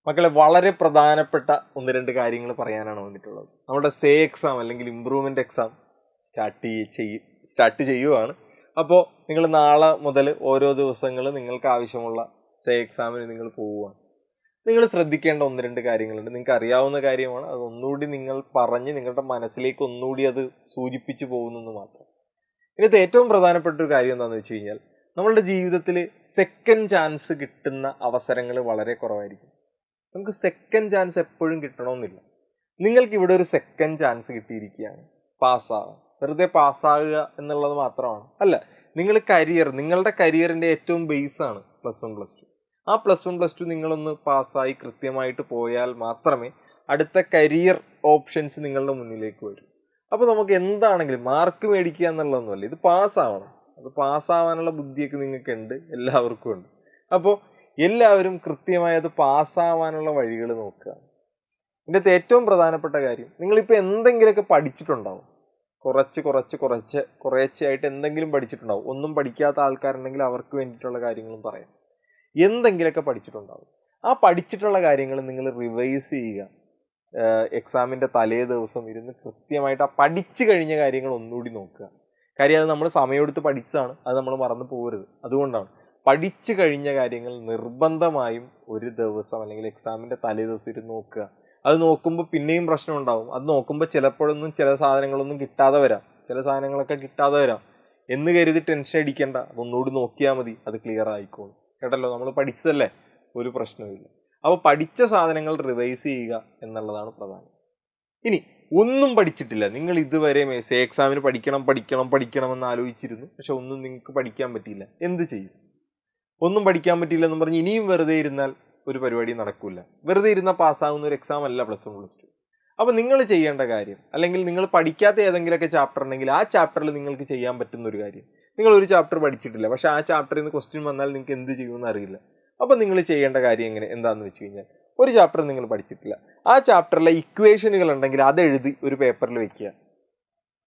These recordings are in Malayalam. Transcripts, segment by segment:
മക്കളെ, വളരെ പ്രധാനപ്പെട്ട ഒന്ന് രണ്ട് കാര്യങ്ങൾ പറയാനാണ് വന്നിട്ടുള്ളത്. നമ്മുടെ സേ എക്സാം അല്ലെങ്കിൽ ഇമ്പ്രൂവ്മെന്റ് എക്സാം സ്റ്റാർട്ട് ചെയ്യുവാണ്. അപ്പോൾ നിങ്ങൾ നാളെ മുതൽ ഓരോ ദിവസങ്ങൾ നിങ്ങൾക്ക് ആവശ്യമുള്ള സേ എക്സാമിന് നിങ്ങൾ പോവുകയാണ്. നിങ്ങൾ ശ്രദ്ധിക്കേണ്ട ഒന്ന് രണ്ട് കാര്യങ്ങളുണ്ട്. നിങ്ങൾക്ക് അറിയാവുന്ന കാര്യമാണ്, അത് ഒന്നുകൂടി നിങ്ങൾ പറഞ്ഞ് നിങ്ങളുടെ മനസ്സിലേക്ക് ഒന്നുകൂടി അത് സൂചിപ്പിച്ചു പോകുന്നെന്ന് മാത്രം. ഇതിനകത്ത് ഏറ്റവും പ്രധാനപ്പെട്ട ഒരു കാര്യം എന്താണെന്ന് വെച്ച് കഴിഞ്ഞാൽ, നമ്മളുടെ ജീവിതത്തിൽ സെക്കൻഡ് ചാൻസ് കിട്ടുന്ന അവസരങ്ങൾ വളരെ കുറവായിരിക്കും. നമുക്ക് സെക്കൻഡ് ചാൻസ് എപ്പോഴും കിട്ടണമെന്നില്ല. നിങ്ങൾക്ക് ഇവിടെ ഒരു സെക്കൻഡ് ചാൻസ് കിട്ടിയിരിക്കുകയാണ്, പാസ്സാവുക. വെറുതെ പാസ്സാകുക എന്നുള്ളത് മാത്രമാണ് അല്ല, നിങ്ങളുടെ കരിയറിൻ്റെ ഏറ്റവും ബേസാണ് +1 +2. ആ +1 +2 നിങ്ങളൊന്ന് പാസ്സായി കൃത്യമായിട്ട് പോയാൽ മാത്രമേ അടുത്ത കരിയർ ഓപ്ഷൻസ് നിങ്ങളുടെ മുന്നിലേക്ക് വരൂ. അപ്പോൾ നമുക്ക് എന്താണെങ്കിലും മാർക്ക് മേടിക്കുക എന്നുള്ളതൊന്നുമല്ല, ഇത് പാസ്സാവണം. അത് പാസ്സാവാനുള്ള ബുദ്ധിയൊക്കെ നിങ്ങൾക്കുണ്ട്, എല്ലാവർക്കും ഉണ്ട്. അപ്പോൾ എല്ലാവരും കൃത്യമായി അത് പാസ്സാവാനുള്ള വഴികൾ നോക്കുക. ഇതിൻ്റെ ഏറ്റവും പ്രധാനപ്പെട്ട കാര്യം, നിങ്ങളിപ്പോൾ എന്തെങ്കിലുമൊക്കെ പഠിച്ചിട്ടുണ്ടാവും, കുറേശ്ശെയായിട്ട് എന്തെങ്കിലും പഠിച്ചിട്ടുണ്ടാവും. ഒന്നും പഠിക്കാത്ത ആൾക്കാരുണ്ടെങ്കിൽ അവർക്ക് വേണ്ടിയിട്ടുള്ള കാര്യങ്ങളും പറയാം. എന്തെങ്കിലുമൊക്കെ പഠിച്ചിട്ടുണ്ടാവും. ആ പഠിച്ചിട്ടുള്ള കാര്യങ്ങൾ നിങ്ങൾ റിവൈസ് ചെയ്യുക. എക്സാമിൻ്റെ തലേ ദിവസം ഇരുന്ന് കൃത്യമായിട്ട് ആ പഠിച്ചു കഴിഞ്ഞ കാര്യങ്ങൾ ഒന്നുകൂടി നോക്കുക. കാര്യം അത് നമ്മൾ സമയമെടുത്ത് പഠിച്ചതാണ്, അത് നമ്മൾ മറന്നു പോകരുത്. അതുകൊണ്ടാണ് പഠിച്ചു കഴിഞ്ഞ കാര്യങ്ങൾ നിർബന്ധമായും ഒരു ദിവസം അല്ലെങ്കിൽ എക്സാമിൻ്റെ തലേ ദിവസം ഇരുന്ന് നോക്കുക. അത് നോക്കുമ്പോൾ പിന്നെയും പ്രശ്നം ഉണ്ടാവും. അത് നോക്കുമ്പോൾ ചിലപ്പോഴൊന്നും ചില സാധനങ്ങളൊന്നും കിട്ടാതെ വരാം, ചില സാധനങ്ങളൊക്കെ കിട്ടാതെ വരാം എന്ന് കരുതി ടെൻഷൻ അടിക്കേണ്ട. അതൊന്നുകൂടി നോക്കിയാൽ മതി, അത് ക്ലിയർ ആയിക്കോളും. കേട്ടല്ലോ, നമ്മൾ പഠിച്ചതല്ലേ, ഒരു പ്രശ്നവുമില്ല. അപ്പോൾ പഠിച്ച സാധനങ്ങൾ റിവൈസ് ചെയ്യുക എന്നുള്ളതാണ് പ്രധാനം. ഇനി ഒന്നും പഠിച്ചിട്ടില്ല, നിങ്ങൾ ഇതുവരെ സേ എക്സാമിന് പഠിക്കണമെന്ന് ആലോചിച്ചിരുന്നു, പക്ഷെ ഒന്നും നിങ്ങൾക്ക് പഠിക്കാൻ പറ്റിയില്ല, എന്ത് ചെയ്യും? ഒന്നും പഠിക്കാൻ പറ്റിയില്ല എന്ന് പറഞ്ഞ് ഇനിയും വെറുതെ ഇരുന്നാൽ ഒരു പരിപാടി നടക്കില്ല. വെറുതെ ഇരുന്നാൽ പാസ്സാകുന്ന ഒരു എക്സാം അല്ല +1 +2. അപ്പോൾ നിങ്ങൾ ചെയ്യേണ്ട കാര്യം, അല്ലെങ്കിൽ നിങ്ങൾ പഠിക്കാത്ത ഏതെങ്കിലുമൊക്കെ ചാപ്റ്റർ ഉണ്ടെങ്കിൽ ആ ചാപ്റ്ററിൽ നിങ്ങൾക്ക് ചെയ്യാൻ പറ്റുന്ന ഒരു കാര്യം, നിങ്ങൾ ഒരു ചാപ്റ്റർ പഠിച്ചിട്ടില്ല, പക്ഷെ ആ ചാപ്റ്ററിൽ നിന്ന് ക്വസ്റ്റ്യൻ വന്നാൽ നിങ്ങൾക്ക് എന്ത് ചെയ്യുമെന്ന് അറിയില്ല. അപ്പോൾ നിങ്ങൾ ചെയ്യേണ്ട കാര്യം എന്താണെന്ന് വെച്ച് കഴിഞ്ഞാൽ, ഒരു ചാപ്റ്റർ നിങ്ങൾ പഠിച്ചിട്ടില്ല, ആ ചാപ്റ്ററിലെ ഇക്വേഷനുകൾ ഉണ്ടെങ്കിൽ അതെഴുതി ഒരു പേപ്പറിൽ വെക്കുക.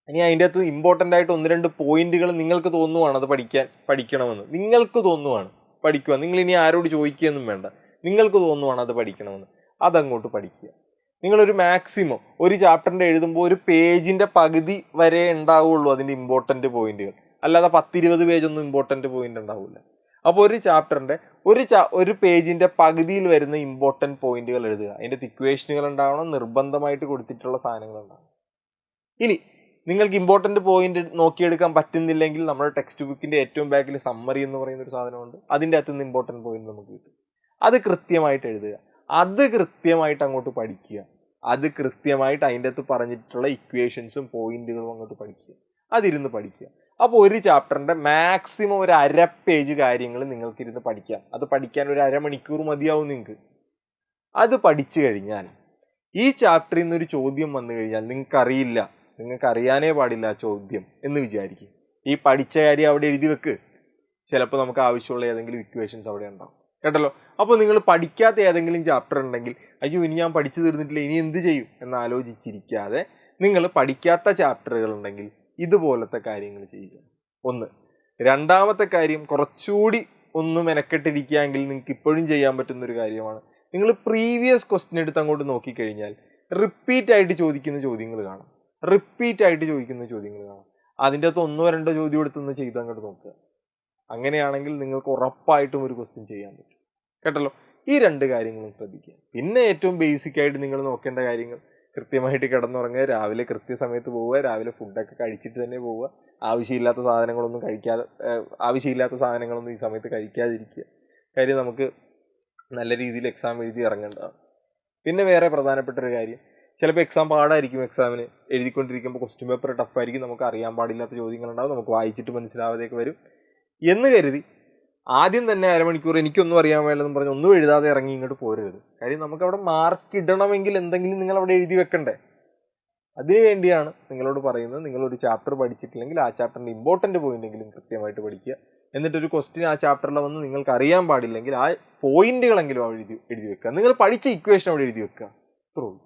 ഇനി അതിൻ്റെ അകത്ത് ഇമ്പോർട്ടൻ്റ് ആയിട്ട് ഒന്ന് രണ്ട് പോയിന്റുകൾ നിങ്ങൾക്ക് തോന്നുവാണ് അത് പഠിക്കണമെന്ന്, നിങ്ങൾക്ക് തോന്നുവാണ് പഠിക്കുക. നിങ്ങൾ ഇനി ആരോട് ചോദിക്കുകയൊന്നും വേണ്ട, നിങ്ങൾക്ക് തോന്നുവാണ് അത് പഠിക്കണമെന്ന്, അതങ്ങോട്ട് പഠിക്കുക. നിങ്ങളൊരു മാക്സിമം ഒരു ചാപ്റ്ററിൻ്റെ എഴുതുമ്പോൾ ഒരു പേജിൻ്റെ പകുതി വരെ ഉണ്ടാവുള്ളൂ അതിൻ്റെ ഇമ്പോർട്ടൻ്റ് പോയിന്റുകൾ, അല്ലാതെ 10-20 പേജൊന്നും ഇമ്പോർട്ടൻ്റ് പോയിന്റ് ഉണ്ടാവില്ല. അപ്പോൾ ഒരു ചാപ്റ്ററിൻ്റെ ഒരു പേജിൻ്റെ പകുതിയിൽ വരുന്ന ഇമ്പോർട്ടൻ്റ് പോയിന്റുകൾ എഴുതുക. അതിൻ്റെ ഇക്വേഷനുകൾ ഉണ്ടാവണം, നിർബന്ധമായിട്ട് കൊടുത്തിട്ടുള്ള സാധനങ്ങൾ ഉണ്ടാവണം. ഇനി നിങ്ങൾക്ക് ഇമ്പോർട്ടൻ്റ് പോയിന്റ് നോക്കിയെടുക്കാൻ പറ്റുന്നില്ലെങ്കിൽ നമ്മുടെ ടെക്സ്റ്റ് ബുക്കിൻ്റെ ഏറ്റവും ബാക്കിൽ സമ്മറി എന്ന് പറയുന്ന ഒരു സാധനമുണ്ട്, അതിൻ്റെ അകത്ത് നിന്ന് ഇമ്പോർട്ടൻ്റ് പോയിന്റ് നമുക്ക് കിട്ടും. അത് കൃത്യമായിട്ട് എഴുതുക, അത് കൃത്യമായിട്ട് അങ്ങോട്ട് പഠിക്കുക, അത് കൃത്യമായിട്ട് അതിൻ്റെ അകത്ത് പറഞ്ഞിട്ടുള്ള ഇക്വേഷൻസും പോയിന്റുകളും അങ്ങോട്ട് പഠിക്കുക, അതിരുന്ന് പഠിക്കുക. അപ്പോൾ ഒരു ചാപ്റ്ററിൻ്റെ മാക്സിമം ഒരു 1/2 പേജ് കാര്യങ്ങൾ നിങ്ങൾക്കിരുന്ന് പഠിക്കാം. അത് പഠിക്കാൻ ഒരു 1/2 മണിക്കൂർ മതിയാവും നിങ്ങൾക്ക്. അത് പഠിച്ചു കഴിഞ്ഞാൽ ഈ ചാപ്റ്ററിൽ നിന്നൊരു ചോദ്യം വന്നു കഴിഞ്ഞാൽ നിങ്ങൾക്കറിയില്ല, നിങ്ങൾക്ക് അറിയാനേ പാടില്ല ആ ചോദ്യം എന്ന് വിചാരിക്കും. ഈ പഠിച്ച കാര്യം അവിടെ എഴുതി വെക്ക്, ചിലപ്പോൾ നമുക്ക് ആവശ്യമുള്ള ഏതെങ്കിലും ഇക്വേഷൻസ് അവിടെ ഉണ്ടാവും. കേട്ടല്ലോ, അപ്പോൾ നിങ്ങൾ പഠിക്കാത്ത ഏതെങ്കിലും ചാപ്റ്റർ ഉണ്ടെങ്കിൽ അയ്യോ ഇനി ഞാൻ പഠിച്ചു തീർന്നിട്ടില്ല, ഇനി എന്ത് ചെയ്യും എന്ന് ആലോചിച്ചിരിക്കാതെ നിങ്ങൾ പഠിക്കാത്ത ചാപ്റ്ററുകൾ ഉണ്ടെങ്കിൽ ഇതുപോലത്തെ കാര്യങ്ങൾ ചെയ്യുക. ഒന്ന്. രണ്ടാമത്തെ കാര്യം, കുറച്ചുകൂടി ഒന്ന് മെനക്കെട്ടിരിക്കുകയെങ്കിൽ നിങ്ങൾക്ക് ഇപ്പോഴും ചെയ്യാൻ പറ്റുന്നൊരു കാര്യമാണ്, നിങ്ങൾ പ്രീവിയസ് ക്വസ്റ്റ്യൻ എടുത്ത് അങ്ങോട്ട് നോക്കിക്കഴിഞ്ഞാൽ റിപ്പീറ്റ് ആയിട്ട് ചോദിക്കുന്ന ചോദ്യങ്ങൾ കാണാം. അതിൻ്റെ അകത്ത് 1-2 ചോദ്യം എടുത്തൊന്ന് ചെയ്ത് അങ്ങോട്ട് നോക്കുക. അങ്ങനെയാണെങ്കിൽ നിങ്ങൾക്ക് ഉറപ്പായിട്ടും ഒരു ക്വസ്റ്റ്യൻ ചെയ്യാൻ പറ്റും. കേട്ടല്ലോ, ഈ 2 കാര്യങ്ങളും ശ്രദ്ധിക്കുക. പിന്നെ ഏറ്റവും ബേസിക് ആയിട്ട് നിങ്ങൾ നോക്കേണ്ട കാര്യങ്ങൾ, കൃത്യമായിട്ട് കിടന്നുറങ്ങുക, രാവിലെ കൃത്യസമയത്ത് പോവുക, രാവിലെ ഫുഡൊക്കെ കഴിച്ചിട്ട് തന്നെ പോവുക, ആവശ്യമില്ലാത്ത സാധനങ്ങളൊന്നും ഈ സമയത്ത് കഴിക്കാതിരിക്കുക. കാര്യം നമുക്ക് നല്ല രീതിയിൽ എക്സാം എഴുതി ഇറങ്ങേണ്ടതാണ്. പിന്നെ വേറെ പ്രധാനപ്പെട്ട ഒരു കാര്യം, ചിലപ്പോൾ എക്സാം പാടായിരിക്കും, എക്സാമിന് എഴുതിക്കൊണ്ടിരിക്കുമ്പോൾ ക്വസ്റ്റ്യൻ പേപ്പർ ടഫായിരിക്കും, നമുക്ക് അറിയാൻ പാടില്ലാത്ത ചോദ്യങ്ങളുണ്ടാവും, നമുക്ക് വായിച്ചിട്ട് മനസ്സിലാവാതെയൊക്കെ വരും എന്ന് കരുതി ആദ്യം തന്നെ 1/2 മണിക്കൂർ എനിക്കൊന്നും അറിയാൻ വേണ്ടെന്ന് പറഞ്ഞ് ഒന്നും എഴുതാതെ ഇറങ്ങി ഇങ്ങോട്ട് പോരരുത്. കാര്യം നമുക്കവിടെ മാർക്ക് ഇടണമെങ്കിൽ എന്തെങ്കിലും നിങ്ങൾ അവിടെ എഴുതി വെക്കണ്ടേ. അതിനു വേണ്ടിയാണ് നിങ്ങളോട് പറയുന്നത്, നിങ്ങളൊരു ചാപ്റ്റർ പഠിച്ചിട്ടില്ലെങ്കിൽ ആ ചാപ്റ്ററിൻ്റെ ഇമ്പോർട്ടൻ്റ് പോയിന്റെങ്കിലും കൃത്യമായിട്ട് പഠിക്കുക. എന്നിട്ടൊരു ക്വസ്റ്റ്യൻ ആ ചാപ്റ്ററിൽ വന്ന് നിങ്ങൾക്ക് അറിയാൻ പാടില്ലെങ്കിൽ ആ പോയിന്റുകളെങ്കിലും എഴുതി വെക്കുക. നിങ്ങൾ പഠിച്ച ഇക്വേഷൻ അവിടെ എഴുതി വെക്കുക. അത്രേ ഉള്ളൂ.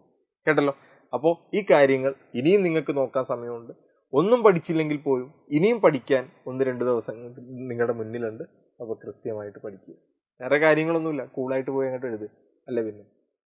കേട്ടല്ലോ, അപ്പോൾ ഈ കാര്യങ്ങൾ ഇനിയും നിങ്ങൾക്ക് നോക്കാൻ സമയമുണ്ട്. ഒന്നും പഠിച്ചില്ലെങ്കിൽ പോലും ഇനിയും പഠിക്കാൻ 1-2 ദിവസങ്ങൾ നിങ്ങളുടെ മുന്നിലുണ്ട്. അപ്പോൾ കൃത്യമായിട്ട് പഠിക്കുക. വേറെ കാര്യങ്ങളൊന്നുമില്ല, കൂളായിട്ട് പോയി അങ്ങോട്ട് എഴുതുക, അല്ലേ പിന്നെ.